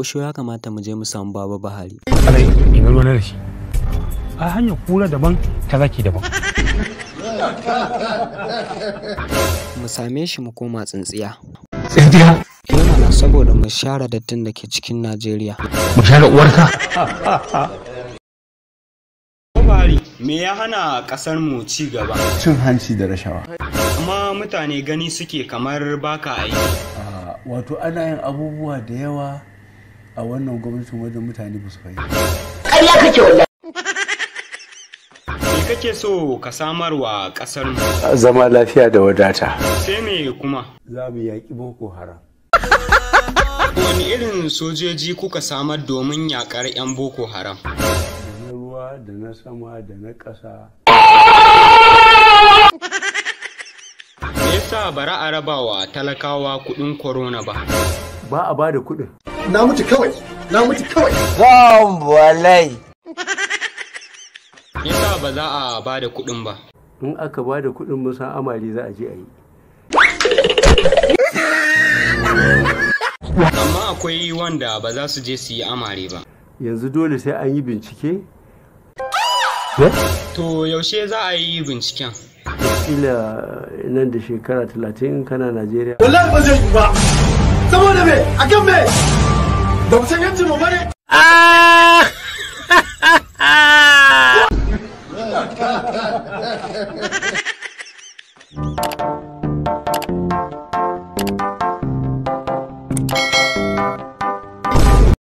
Bosho ya kamata mu je mu samu Baba Buhari. Alai, ina ruwa na da shi. A hanyar kura daban, ta zaki daban. Mu same shi mu koma tsintsiya. Tsintsiya? Mana saboda mu share dattin da ke cikin Najeriya. Mu share uwarka? Buhari, me ya hana ƙasar mu ci gaba? Cin hanci da rashawa. Amma mutane gani suke kamar baka aiki. Wato ana yin abubuwa da yawa a wannan gwamnatin wajen mutane ba su fahimta. Ƙarya kake wallahi. Me kake so ka samar wa ƙasar mu? Zama lafiya da wadata. Sai me kuma? Za mu yaƙi Boko Haram. Wani irin sojoji kuka samar domin yaƙar 'yan Boko Haram? Da na ruwa, da na sama, da na ƙasa. Me yasa bara a raba wa talakawa kuɗin corona ba? Ba a ba da kuɗin. Na mutu kawai. Wallahi. Me yasa ba za a ba da kuɗin ba? In aka ba da kuɗin musan amari za a je a yi. Amma akwai wanda ba za su je su yi amare ba. Yanzu dole sai an yi bincike? To yaushe za a yi binciken? Kila nan da shekara 30 kana Najeriya. Wallahi ba zai yi ba. Saboda me? Akan me? Ba mu san yancin mu bane.